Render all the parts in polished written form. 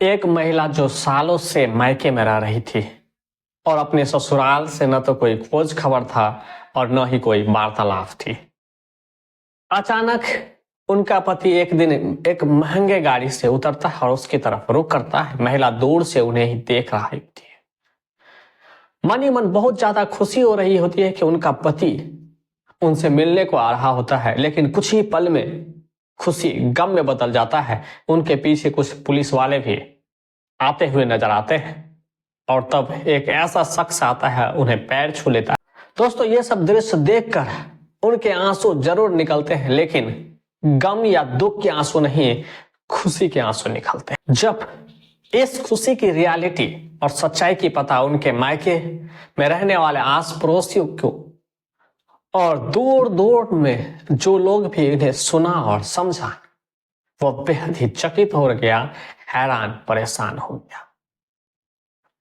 एक महिला जो सालों से मायके में रह रही थी और अपने ससुराल से न तो कोई खोज खबर था और न ही कोई वार्तालाप थी। अचानक उनका पति एक दिन एक महंगे गाड़ी से उतरता है और उसकी तरफ रुख करता है। महिला दूर से उन्हें ही देख रही होती है। मन ही मन बहुत ज्यादा खुशी हो रही होती है कि उनका पति उनसे मिलने को आ रहा होता है, लेकिन कुछ ही पल में खुशी गम में बदल जाता है। उनके पीछे कुछ पुलिस वाले भी आते हुए नजर आते हैं और तब एक ऐसा शख्स आता है, उन्हें पैर छू लेता है। दोस्तों, ये सब दृश्य देखकर उनके आंसू जरूर निकलते हैं, लेकिन गम या दुख के आंसू नहीं, खुशी के आंसू निकलते हैं। जब इस खुशी की रियलिटी और सच्चाई की पता उनके मायके में रहने वाले आस पड़ोसियों को और दूर दूर में जो लोग भी इन्हें सुना और समझा, वो बेहद ही चकित हो गया, हैरान परेशान हो गया।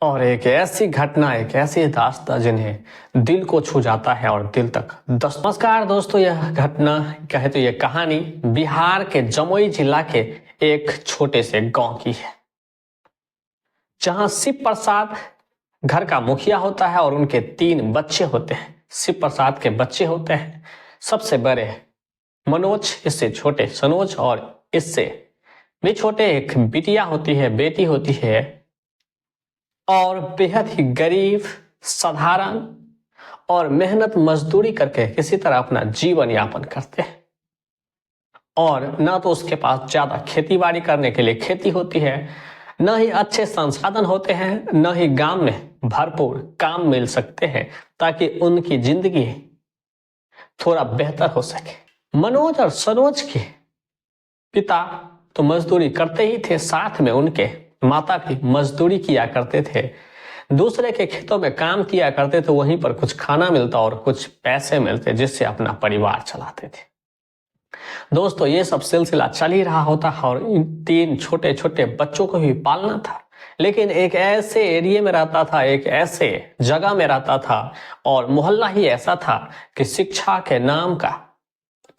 और एक ऐसी घटना, एक ऐसी दास्तां जिन्हें दिल को छू जाता है और दिल तक नमस्कार दोस्तों, यह घटना कहे तो यह कहानी बिहार के जमुई जिला के एक छोटे से गांव की है, जहां शिव प्रसाद घर का मुखिया होता है और उनके 3 बच्चे होते हैं। शिव प्रसाद के बच्चे होते हैं, सबसे बड़े मनोज, इससे छोटे सनोज और इससे भी छोटे एक बिटिया होती है, बेटी होती है। और बेहद ही गरीब, साधारण और मेहनत मजदूरी करके किसी तरह अपना जीवन यापन करते हैं। और ना तो उसके पास ज्यादा खेती बाड़ी करने के लिए खेती होती है, न ही अच्छे संसाधन होते हैं, न ही गांव में भरपूर काम मिल सकते हैं ताकि उनकी जिंदगी थोड़ा बेहतर हो सके। मनोज और सरोज के पिता तो मजदूरी करते ही थे, साथ में उनके माता भी मजदूरी किया करते थे। दूसरे के खेतों में काम किया करते थे, वहीं पर कुछ खाना मिलता और कुछ पैसे मिलते जिससे अपना परिवार चलाते थे। दोस्तों, ये सब सिलसिला चल ही रहा होता और इन 3 छोटे छोटे बच्चों को भी पालना था, लेकिन एक ऐसे एरिया में रहता था, एक ऐसे जगह में रहता था और मोहल्ला ही ऐसा था कि शिक्षा के नाम का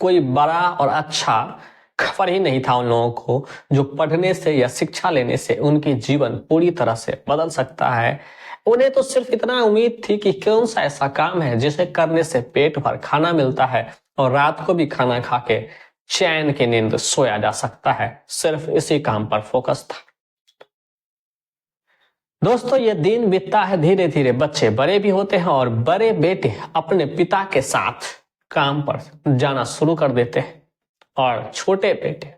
कोई बड़ा और अच्छा खबर ही नहीं था उन लोगों को, जो पढ़ने से या शिक्षा लेने से उनकी जीवन पूरी तरह से बदल सकता है। उन्हें तो सिर्फ इतना उम्मीद थी कि कौन सा ऐसा काम है जिसे करने से पेट भर खाना मिलता है और रात को भी खाना खा के चैन की नींद सोया जा सकता है। सिर्फ इसी काम पर फोकस था। दोस्तों, ये दिन बीतता है, धीरे धीरे बच्चे बड़े भी होते हैं और बड़े बेटे अपने पिता के साथ काम पर जाना शुरू कर देते हैं और छोटे बेटे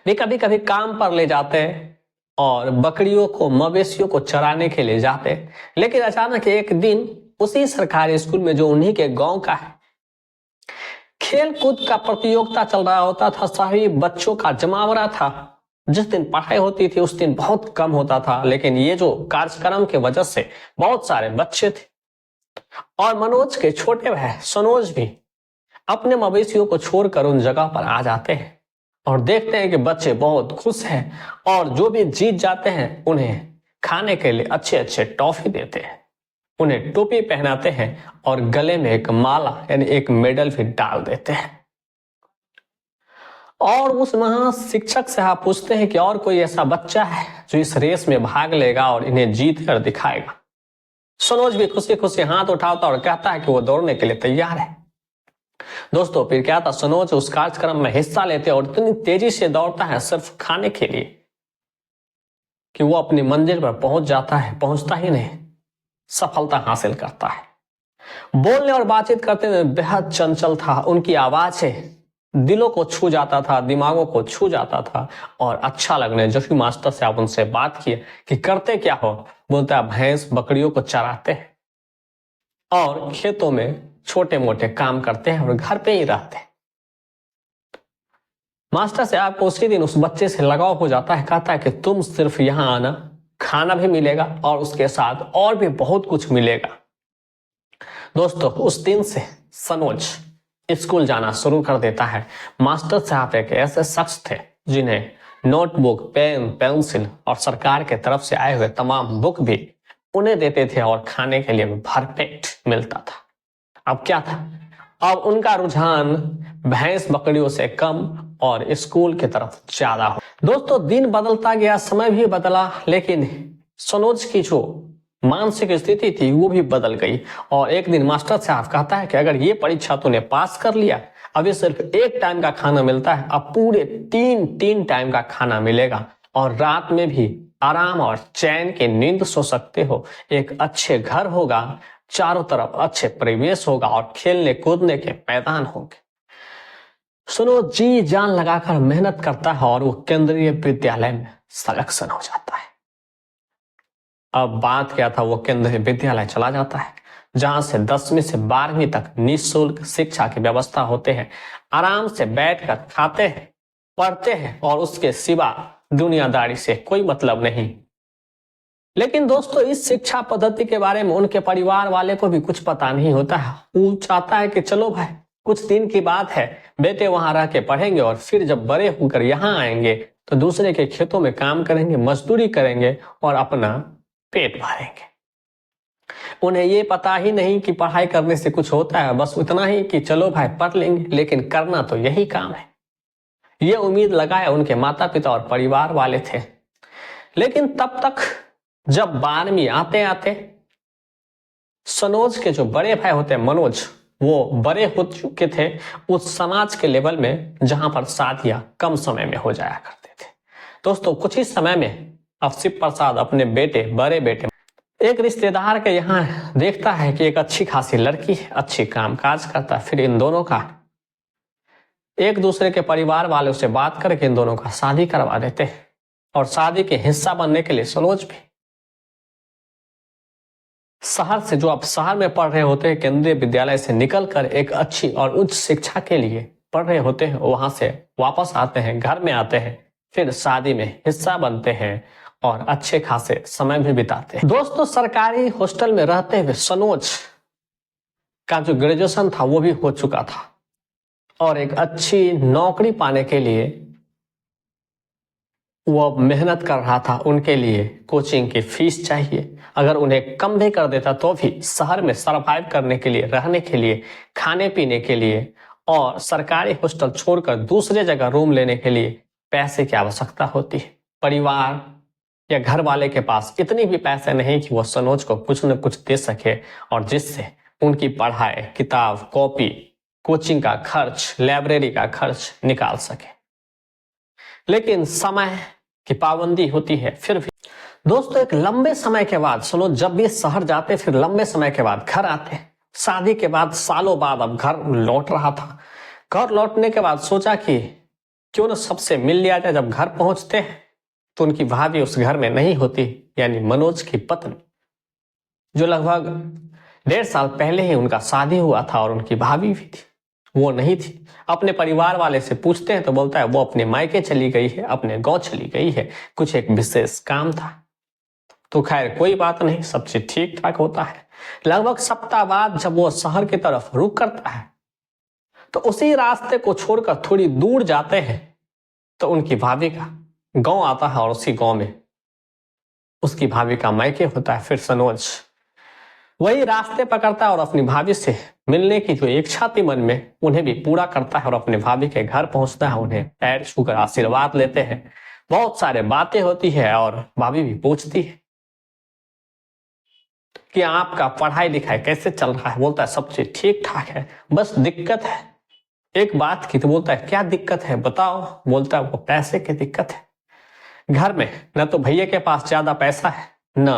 भी कभी कभी काम पर ले जाते हैं और बकरियों को, मवेशियों को चराने के लिए जाते हैं। लेकिन अचानक एक दिन उसी सरकारी स्कूल में जो उन्हीं के गांव का है, खेल कूद का प्रतियोगिता चल रहा होता था। सभी बच्चों का जमावड़ा था। जिस दिन पढ़ाई होती थी उस दिन बहुत कम होता था, लेकिन ये जो कार्यक्रम के वजह से बहुत सारे बच्चे थे। और मनोज के छोटे भाई सनोज भी अपने मवेशियों को छोड़कर उन जगह पर आ जाते हैं और देखते हैं कि बच्चे बहुत खुश हैं और जो भी जीत जाते हैं उन्हें खाने के लिए अच्छे अच्छे टॉफी देते हैं, उन्हें टोपी पहनाते हैं और गले में एक माला यानी एक मेडल भी डाल देते हैं। और उस वहां शिक्षक से आप पूछते हैं कि और कोई ऐसा बच्चा है जो इस रेस में भाग लेगा और इन्हें जीत कर दिखाएगा। सनोज भी खुशी खुशी हाथ उठाता और कहता है कि वो दौड़ने के लिए तैयार है। दोस्तों, फिर क्या था, सनोज उस कार्यक्रम में हिस्सा लेते और इतनी तेजी से दौड़ता है सिर्फ खाने के लिए कि वो अपनी मंजिल पर पहुंच जाता है, पहुंचता ही नहीं, सफलता हासिल करता है। बोलने और बातचीत करते हुए बेहद चंचल था। उनकी आवाजें दिलों को छू जाता था, दिमागों को छू जाता था और अच्छा लगने। जब भी मास्टर से आप उनसे बात किए कि करते क्या हो, बोलता है भैंस बकरियों को चराते हैं और खेतों में छोटे मोटे काम करते हैं और घर पे ही रहते हैं। मास्टर से आपको उसी दिन उस बच्चे से लगाव हो जाता है। कहता है कि तुम सिर्फ यहां आना, खाना भी मिलेगा और उसके साथ और भी बहुत कुछ मिलेगा। दोस्तों, उस दिन से सनोज स्कूल जाना शुरू कर देता है। मास्टर साहब एक ऐसे शख्स थे जिन्हें नोटबुक, पेन, पेंसिल और सरकार के तरफ से आए हुए तमाम बुक भी उन्हें देते थे और खाने के लिए भरपेट मिलता था। अब क्या था, अब उनका रुझान भैंस बकरियों से कम और स्कूल की तरफ ज्यादा हो। दोस्तों, दिन बदलता गया, समय भी बदला, लेकिन सनोज की जो मानसिक स्थिति थी वो भी बदल गई। और एक दिन मास्टर साहब कहता है कि अगर ये परीक्षा तूने पास कर लिया, अभी सिर्फ एक टाइम का खाना मिलता है, अब पूरे तीन टाइम का खाना मिलेगा और रात में भी आराम और चैन की नींद सो सकते हो। एक अच्छे घर होगा, चारों तरफ अच्छे परिवेश होगा और खेलने कूदने के मैदान होंगे। सुनो, जी जान लगाकर मेहनत करता है और वो केंद्रीय विद्यालय में सिलेक्शन हो जाता है। अब बात क्या था, वो केंद्रीय विद्यालय चला जाता है जहां से 10वीं से 12वीं तक निःशुल्क शिक्षा की व्यवस्था होते हैं। आराम से बैठकर खाते हैं, पढ़ते हैं और उसके सिवा दुनियादारी से कोई मतलब नहीं। लेकिन दोस्तों, इस शिक्षा पद्धति के बारे में उनके परिवार वाले को भी कुछ पता नहीं होता है। वो चाहता है कि चलो भाई, कुछ दिन की बात है, बेटे वहां रह के पढ़ेंगे और फिर जब बड़े होकर यहाँ आएंगे तो दूसरे के खेतों में काम करेंगे, मजदूरी करेंगे और अपना पेट भरेंगे। उन्हें ये पता ही नहीं कि पढ़ाई करने से कुछ होता है, बस उतना ही कि चलो भाई पढ़ लेंगे, लेकिन करना तो यही काम है। ये उम्मीद लगाए उनके माता पिता और परिवार वाले थे। लेकिन तब तक जब 12वीं आते आते सनोज के जो बड़े भाई होते हैं मनोज, वो बड़े हो चुके थे उस समाज के लेवल में जहां पर शादियां कम समय में हो जाया करते थे। दोस्तों, कुछ ही समय में अब शिव प्रसाद अपने बड़े बेटे एक रिश्तेदार के यहाँ देखता है कि एक अच्छी खासी लड़की है, अच्छी कामकाज करता है। फिर इन दोनों का एक दूसरे के परिवार वालों से बात करके इन दोनों का शादी करवा देते हैं और शादी के हिस्सा बनने के लिए सनोज भी शहर से, जो आप शहर में पढ़ रहे होते हैं, केंद्रीय विद्यालय से निकलकर एक अच्छी और उच्च शिक्षा के लिए पढ़ रहे होते हैं, वहां से वापस आते हैं, घर में आते हैं, फिर शादी में हिस्सा बनते हैं और अच्छे खासे समय भी बिताते हैं। दोस्तों, सरकारी हॉस्टल में रहते हुए सनोज का जो ग्रेजुएशन था वो भी हो चुका था और एक अच्छी नौकरी पाने के लिए वो मेहनत कर रहा था। उनके लिए कोचिंग की फीस चाहिए, अगर उन्हें कम भी कर देता तो भी शहर में सरवाइव करने के लिए, रहने के लिए, खाने पीने के लिए और सरकारी हॉस्टल छोड़कर दूसरे जगह रूम लेने के लिए पैसे की आवश्यकता होती है। परिवार या घर वाले के पास इतनी भी पैसे नहीं कि वो सनोज को कुछ न कुछ दे सके और जिससे उनकी पढ़ाई, किताब, कॉपी, कोचिंग का खर्च, लाइब्रेरी का खर्च निकाल सके। लेकिन समय की पाबंदी होती है। फिर भी दोस्तों, एक लंबे समय के बाद सनोज जब भी शहर जाते, फिर लंबे समय के बाद घर आते। शादी के बाद सालों बाद अब घर लौट रहा था। घर लौटने के बाद सोचा कि क्यों न सबसे मिल लिया जाए। जब घर पहुंचते हैं तो उनकी भाभी उस घर में नहीं होती, यानी मनोज की पत्नी, जो लगभग 1.5 साल पहले ही उनका शादी हुआ था और उनकी भाभी भी थी, वो नहीं थी। अपने परिवार वाले से पूछते हैं तो बोलता है वो अपने मायके चली गई है, अपने गांव चली गई है, कुछ एक विशेष काम था। तो खैर कोई बात नहीं, सब चीज ठीक ठाक होता है। लगभग सप्ताह बाद जब वो शहर की तरफ रुख करता है तो उसी रास्ते को छोड़कर थोड़ी दूर जाते हैं तो उनकी भाभी का गांव आता है और उसी गांव में उसकी भाभी का मायके होता है। फिर सनोज वही रास्ते पकड़ता है और अपनी भाभी से मिलने की जो इच्छा थी मन में, उन्हें भी पूरा करता है और अपनी भाभी के घर पहुंचता है। उन्हें पैर छूकर आशीर्वाद लेते हैं, बहुत सारे बातें होती है और भाभी भी पूछती है कि आपका पढ़ाई लिखाई कैसे चल रहा है। बोलता है सब चीज ठीक ठाक है, बस दिक्कत है एक बात की। तो बोलता है क्या दिक्कत है बताओ। बोलता है वो पैसे की दिक्कत है। घर में न तो भैया के पास ज्यादा पैसा है, न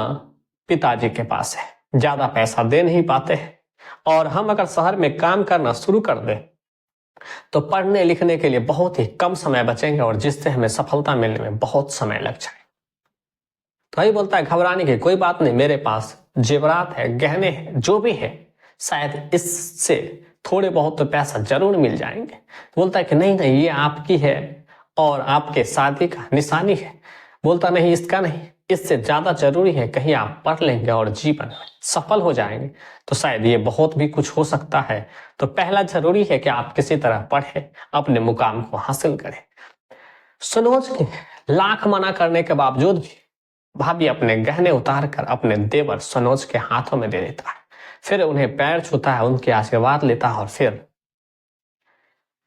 पिताजी के पास है, ज्यादा पैसा दे नहीं पाते हैं और हम अगर शहर में काम करना शुरू कर दें तो पढ़ने लिखने के लिए बहुत ही कम समय बचेंगे और जिससे हमें सफलता मिलने में बहुत समय लग जाए। तो वही बोलता है घबराने की कोई बात नहीं, मेरे पास जेवरात है, गहने हैं, जो भी है, शायद इससे थोड़े बहुत तो पैसा जरूर मिल जाएंगे। तो बोलता है कि नहीं नहीं, ये आपकी है और आपके शादी का निशानी है। बोलता नहीं, इसका नहीं, इससे ज्यादा जरूरी है, कहीं आप पढ़ लेंगे और जीवन में सफल हो जाएंगे तो शायद ये बहुत भी कुछ हो सकता है। तो पहला जरूरी है कि आप किसी तरह पढ़े, अपने मुकाम को हासिल करें। सनोज के लाख मना करने के बावजूद भी भाभी अपने गहने उतार कर अपने देवर सनोज के हाथों में दे देता है। फिर उन्हें पैर छूता है, उनके आशीर्वाद लेता है और फिर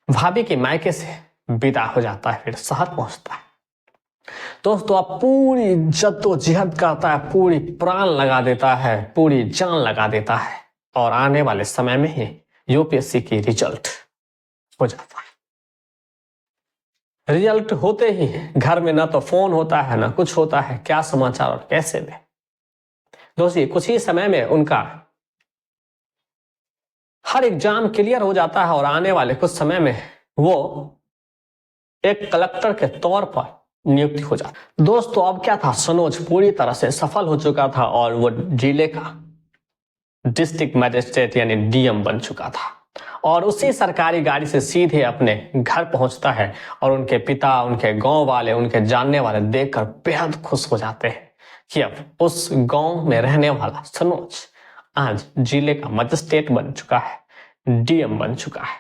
भाभी के मायके से विदा हो जाता है, फिर शहर पहुंचता है। दोस्तों अब पूरी जद्दोजहद करता है, पूरी प्राण लगा देता है, पूरी जान लगा देता है, और आने वाले समय में ही यूपीएससी की रिजल्ट हो जाता है। रिजल्ट होते ही घर में ना तो फोन होता है ना कुछ होता है, क्या समाचार और कैसे दे। दोस्तों कुछ ही समय में उनका हर एग्जाम क्लियर हो जाता है और आने वाले कुछ समय में वो एक कलेक्टर के तौर पर नियुक्ति हो जाती। दोस्तों अब क्या था, सनोज पूरी तरह से सफल हो चुका था और वो जिले का डिस्ट्रिक्ट मजिस्ट्रेट यानी डीएम बन चुका था, और उसी सरकारी गाड़ी से सीधे अपने घर पहुंचता है, और उनके पिता, उनके गांव वाले, उनके जानने वाले देखकर बेहद खुश हो जाते हैं कि अब उस गांव में रहने वाला सनोज आज जिले का मजिस्ट्रेट बन चुका है, डीएम बन चुका है।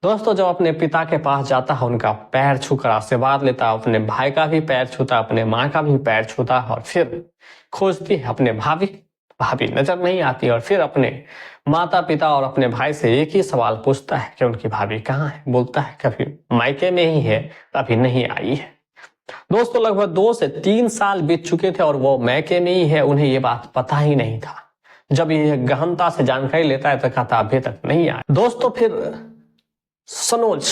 दोस्तों जब अपने पिता के पास जाता है, उनका पैर छूकर आशीर्वाद लेता है, अपने भाई का भी पैर छूता, अपने माँ का भी पैर छूता, और फिर खोजती है अपने भाभी नजर नहीं आती, और फिर अपने माता पिता और अपने भाई से एक ही सवाल पूछता है कि उनकी भाभी कहाँ है। बोलता है कभी मायके में ही है, अभी नहीं आई है। दोस्तों लगभग 2 से 3 साल बीत चुके थे और वो मायके में ही है, उन्हें ये बात पता ही नहीं था। जब ये गहनता से जानकारी लेता है तो कहता अभी तक नहीं आया। दोस्तों फिर सनोज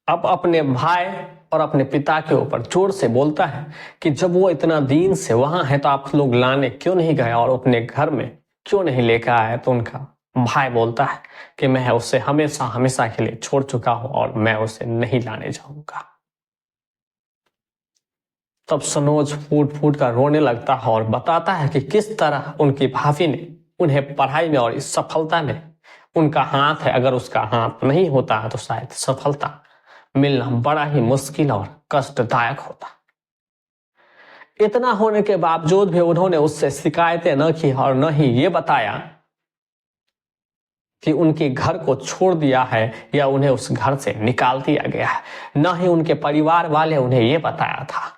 अब अपने भाई और अपने पिता के ऊपर जोर से बोलता है कि जब वो इतना दिन से वहां है तो आप लोग लाने क्यों नहीं गए और अपने घर में क्यों नहीं लेकर आए। तो उनका भाई बोलता है कि मैं उसे हमेशा हमेशा के लिए छोड़ चुका हूं और मैं उसे नहीं लाने जाऊंगा। तब सनोज फूट फूट कर रोने लगता है और बताता है कि किस तरह उनकी भाभी ने उन्हें पढ़ाई में और इस सफलता में उनका हाथ है। अगर उसका हाथ नहीं होता है तो शायद सफलता मिलना बड़ा ही मुश्किल और कष्टदायक होता। इतना होने के बावजूद भी उन्होंने उससे शिकायतें न की और न ही ये बताया कि उनके घर को छोड़ दिया है या उन्हें उस घर से निकाल दिया गया है। न ही उनके परिवार वाले उन्हें ये बताया था।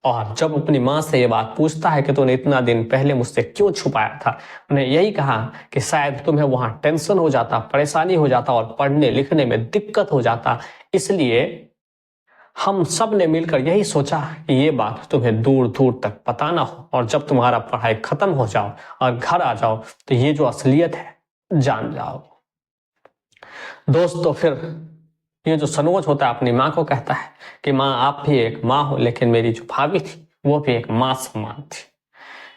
और जब अपनी माँ से ये बात पूछता है कि तूने इतना दिन पहले मुझसे क्यों छुपाया था, उन्हें यही कहा कि शायद तुम्हें वहां टेंशन हो जाता, परेशानी हो जाता और पढ़ने लिखने में दिक्कत हो जाता, इसलिए हम सब ने मिलकर यही सोचा कि ये बात तुम्हें दूर दूर तक पता ना हो, और जब तुम्हारा पढ़ाई खत्म हो जाओ और घर आ जाओ तो ये जो असलियत है जान जाओ। दोस्तों फिर ये जो सनोज होता है अपनी माँ को कहता है कि माँ आप भी एक माँ हो, लेकिन मेरी जो भाभी थी वो भी एक माँ समान थी,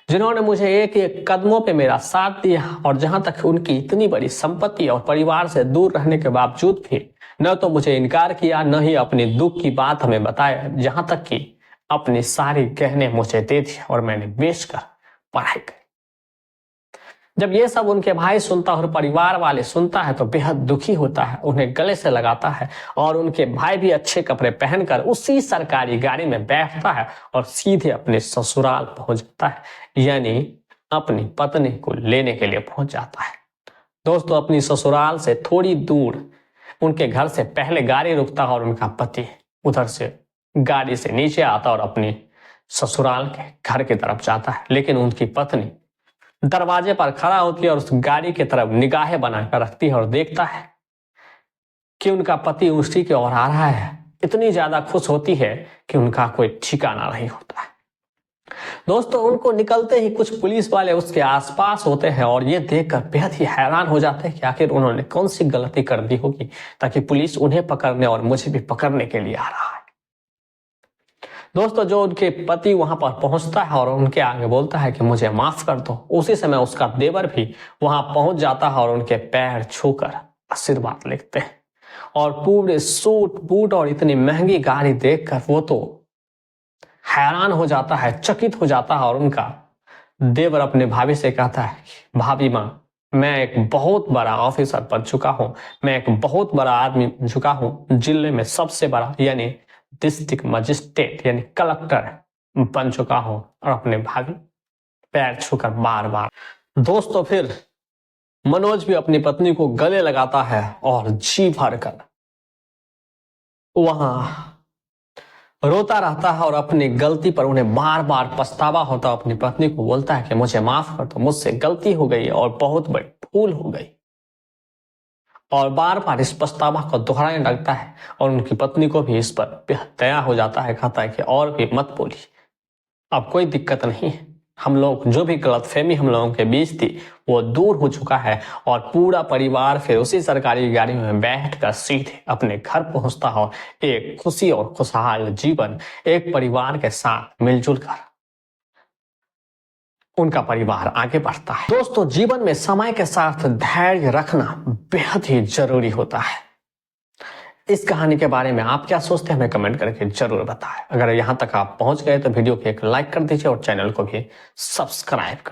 जिन्होंने मुझे एक एक कदमों पे मेरा साथ दिया, और जहां तक उनकी इतनी बड़ी संपत्ति और परिवार से दूर रहने के बावजूद भी न तो मुझे इनकार किया, न ही अपने दुख की बात हमें बताया, जहां तक कि अपनी सारी गहने मुझे दे दिए और मैंने बेचकर पढ़ाई की। जब ये सब उनके भाई सुनता और परिवार वाले सुनता है तो बेहद दुखी होता है, उन्हें गले से लगाता है, और उनके भाई भी अच्छे कपड़े पहनकर उसी सरकारी गाड़ी में बैठता है और सीधे अपने ससुराल पहुंच जाता है, यानी अपनी पत्नी को लेने के लिए पहुंच जाता है। दोस्तों अपनी ससुराल से थोड़ी दूर उनके घर से पहले गाड़ी रुकता है और उनका पति उधर से गाड़ी से नीचे आता और अपनी ससुराल के घर की तरफ जाता है, लेकिन उनकी पत्नी दरवाजे पर खड़ा होती है और उस गाड़ी की तरफ निगाहें बनाकर रखती है और देखता है कि उनका पति उसी की ओर आ रहा है। इतनी ज्यादा खुश होती है कि उनका कोई ठिकाना नहीं होता है। दोस्तों उनको निकलते ही कुछ पुलिस वाले उसके आसपास होते हैं और ये देखकर बेहद ही हैरान हो जाते हैं कि आखिर उन्होंने कौन सी गलती कर दी होगी ताकि पुलिस उन्हें पकड़ने और मुझे भी पकड़ने के लिए आ रहा है। दोस्तों जो उनके पति वहां पर पहुंचता है और उनके आगे बोलता है कि मुझे माफ कर दो, उसी समय उसका देवर भी वहां पहुंच जाता है और उनके पैर छूकर आशीर्वाद लेते हैं। और पूरे सूट बूट और इतनी महंगी गाड़ी देखकर वो तो हैरान हो जाता है, चकित हो जाता है, और उनका देवर अपने भाभी से कहता है भाभी माँ, मैं एक बहुत बड़ा ऑफिसर बन चुका हूं, मैं एक बहुत बड़ा आदमी बन चुका हूं, जिले में सबसे बड़ा यानी डिस्ट्रिक्ट मजिस्ट्रेट यानी कलेक्टर बन चुका हूं, और अपने भाभी पैर छूकर बार बार। दोस्तों फिर मनोज भी अपनी पत्नी को गले लगाता है और जी भर कर वहां रोता रहता है और अपनी गलती पर उन्हें बार बार पछतावा होता है। अपनी पत्नी को बोलता है कि मुझे माफ कर दो, मुझसे गलती हो गई और बहुत बड़ी भूल हो गई। और बार बार इस पछतावा को दोहराने लगता है और उनकी पत्नी को भी इस पर बेहद दया हो जाता है। कहता है कि और भी मत बोली, अब कोई दिक्कत नहीं है, हम लोग जो भी गलतफहमी हम लोगों के बीच थी वो दूर हो चुका है। और पूरा परिवार फिर उसी सरकारी गाड़ी में बैठकर सीधे अपने घर पहुंचता है और एक खुशी और खुशहाल जीवन एक परिवार के साथ मिलजुल कर उनका परिवार आगे बढ़ता है। दोस्तों, जीवन में समय के साथ धैर्य रखना बेहद ही जरूरी होता है। इस कहानी के बारे में आप क्या सोचते हैं हमें कमेंट करके जरूर बताएं। अगर यहां तक आप पहुंच गए तो वीडियो को एक लाइक कर दीजिए और चैनल को भी सब्सक्राइब कर